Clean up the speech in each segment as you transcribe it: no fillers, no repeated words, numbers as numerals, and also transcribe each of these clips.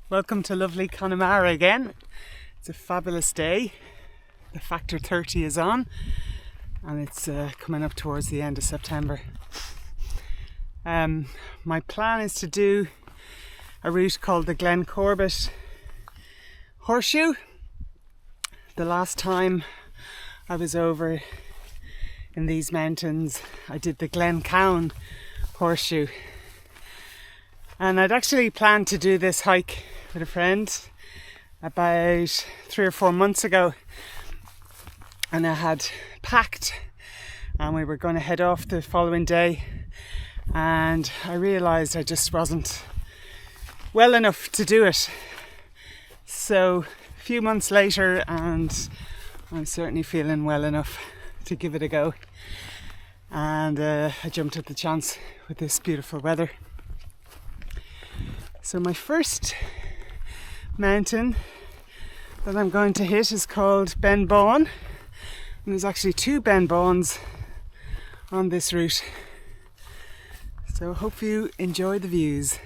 Welcome to lovely Connemara again. It's a fabulous day. The factor 30 is on and it's coming up towards the end of September. My plan is to do a route called the Glencorbet Horseshoe. The last time I was over in these mountains I did the Benbaun Horseshoe, and I'd actually planned to do this hike with a friend about 3 or 4 months ago, and I had packed and we were going to head off the following day, and I realised I just wasn't well enough to do it. So a few months later and I'm certainly feeling well enough to give it a go, and I jumped at the chance with this beautiful weather. So my first mountain that I'm going to hit is called Benbaun, and there's actually 2 Benbauns on this route, so hope you enjoy the views.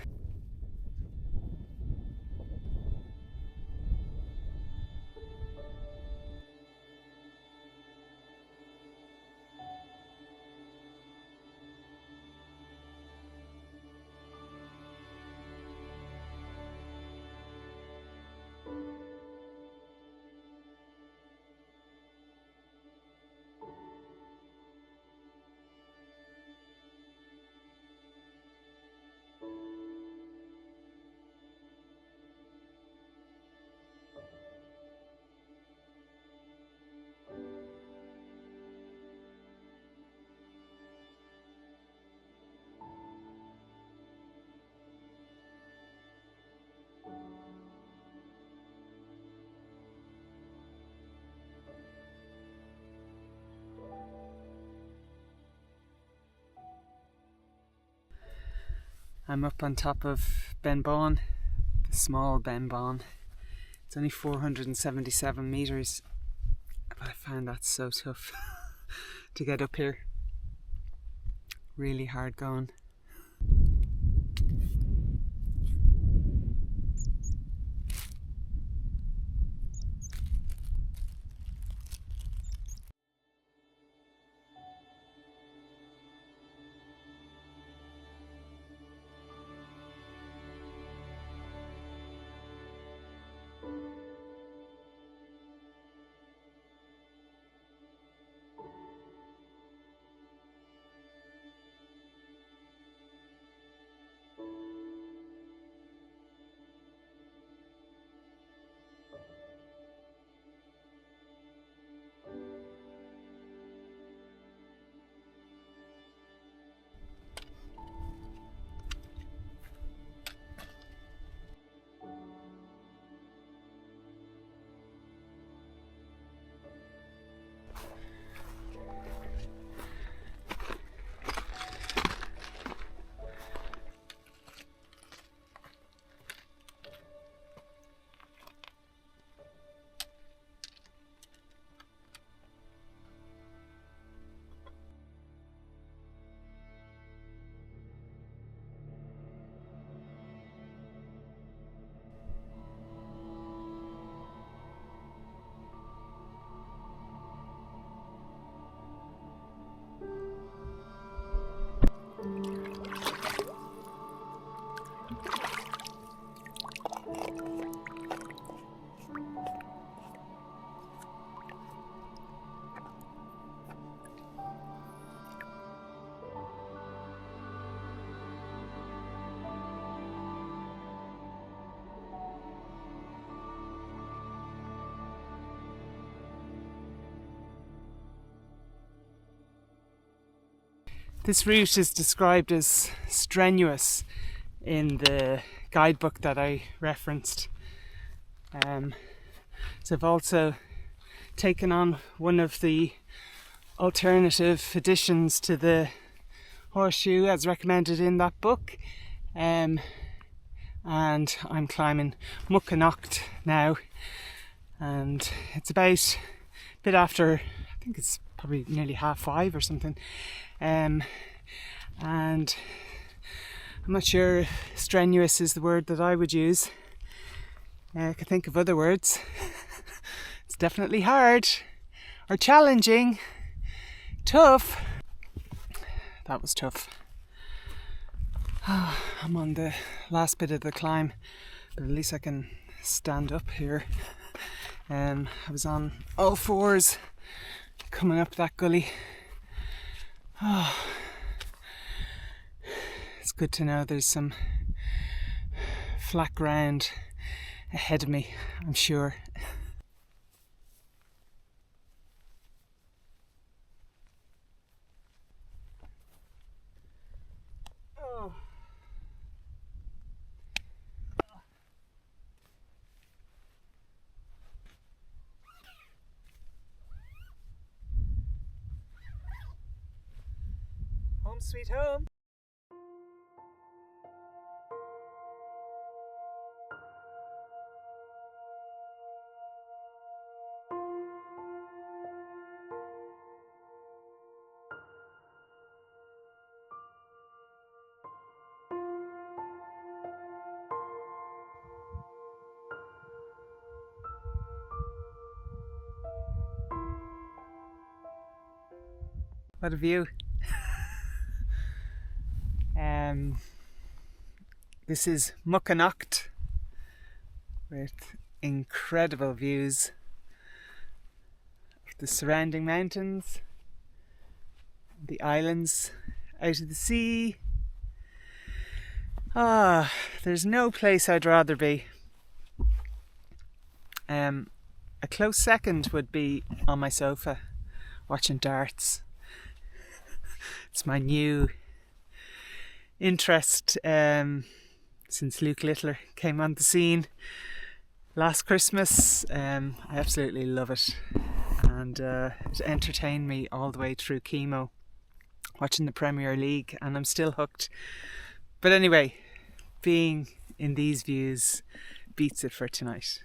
I'm up on top of Benbaun, the small Benbaun. It's only 477 metres, but I found that so tough to get up here. Really hard going. This route is described as strenuous in the guidebook that I referenced. So I've also taken on one of the alternative additions to the horseshoe as recommended in that book, and I'm climbing Mucanacht, now, and it's about a bit after, I think it's probably nearly 5:30 or something, and I'm not sure if strenuous is the word that I would use. I could think of other words. It's definitely hard, or challenging, tough. That was tough. I'm on the last bit of the climb, but at least I can stand up here. I was on all fours coming up that gully. It's good to know there's some flat ground ahead of me, I'm sure. Home sweet home. What a view. This is Mucanacht with incredible views of the surrounding mountains, the islands out of the sea. There's no place I'd rather be. A close second would be on my sofa watching darts. It's my new interest since Luke Littler came on the scene last Christmas. I absolutely love it, and it entertained me all the way through chemo, watching the Premier League, and I'm still hooked. But anyway, being in these views beats it for tonight.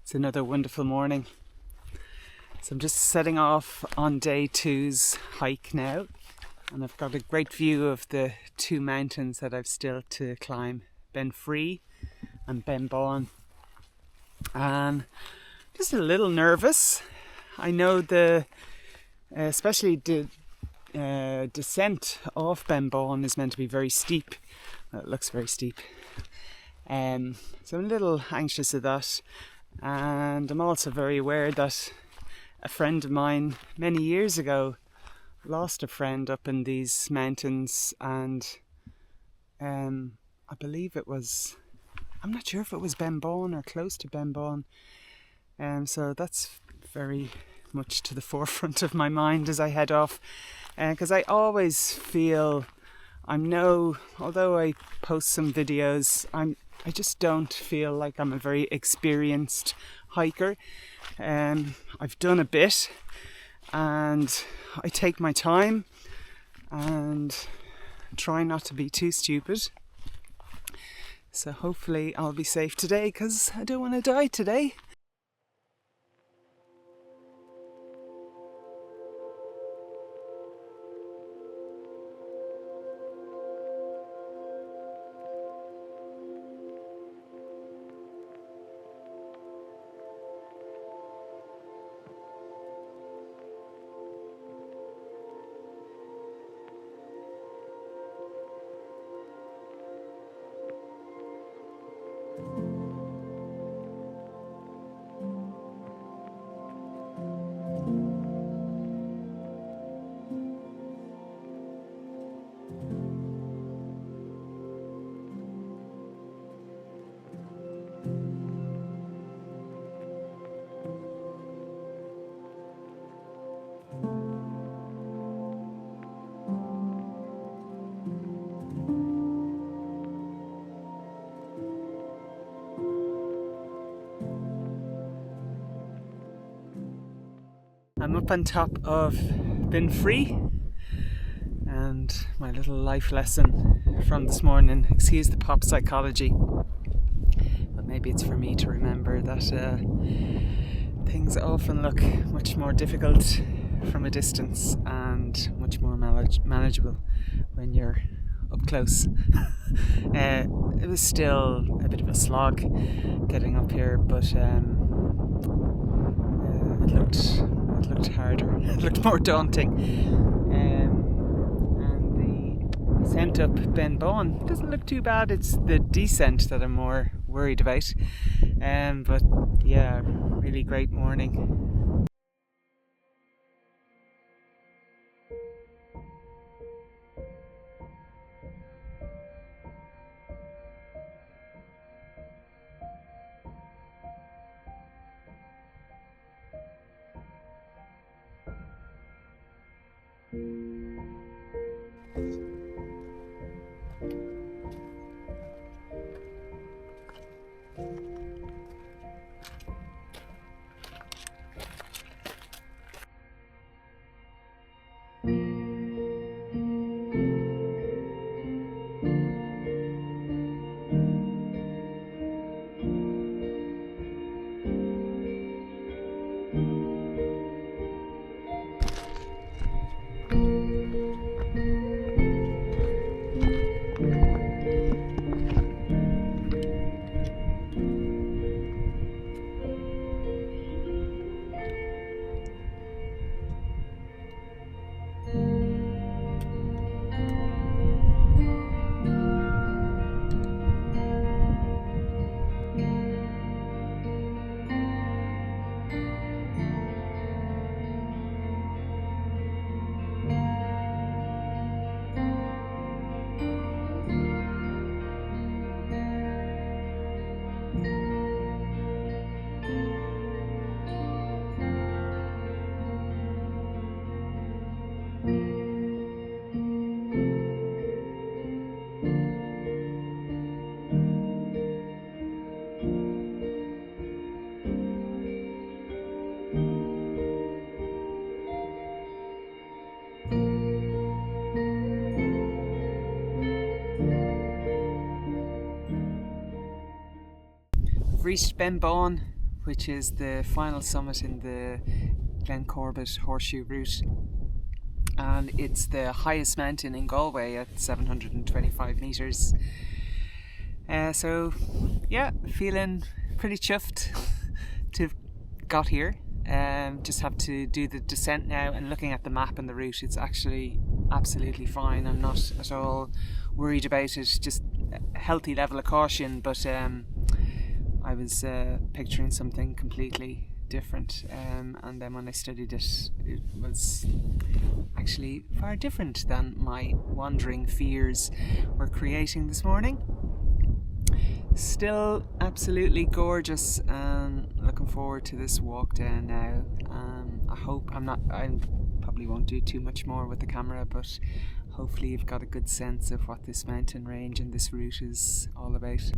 It's another wonderful morning. So I'm just setting off on day 2's hike now, and I've got a great view of the two mountains that I've still to climb, Benfree and Benbaun. And just a little nervous. I know especially the descent off Benbaun is meant to be very steep. Well, it looks very steep. So I'm a little anxious of that, and I'm also very aware that a friend of mine many years ago lost a friend up in these mountains, and I believe it was, I'm not sure if it was Benbaun or close to Benbaun, so that's very much to the forefront of my mind as I head off, because I always feel although I post some videos, I just don't feel like I'm a very experienced hiker. I've done a bit, and I take my time and try not to be too stupid. So hopefully I'll be safe today, because I don't want to die today. I'm up on top of Benfree, and my little life lesson from this morning, excuse the pop psychology, but maybe it's for me to remember that things often look much more difficult from a distance and much more manageable when you're up close. It was still a bit of a slog getting up here, but it looked harder. It looked more daunting. And the ascent up Benbaun doesn't look too bad. It's the descent that I'm more worried about. But yeah, really great morning. Reached Benbaun, which is the final summit in the Glencorbet Horseshoe route, and it's the highest mountain in Galway at 725 metres. So yeah, feeling pretty chuffed to have got here. Just have to do the descent now, and looking at the map and the route, it's actually absolutely fine. I'm not at all worried about it, just a healthy level of caution, but I was picturing something completely different, and then when I studied it, it was actually far different than my wandering fears were creating this morning. Still absolutely gorgeous, and looking forward to this walk down now. I hope I probably won't do too much more with the camera, but hopefully you've got a good sense of what this mountain range and this route is all about.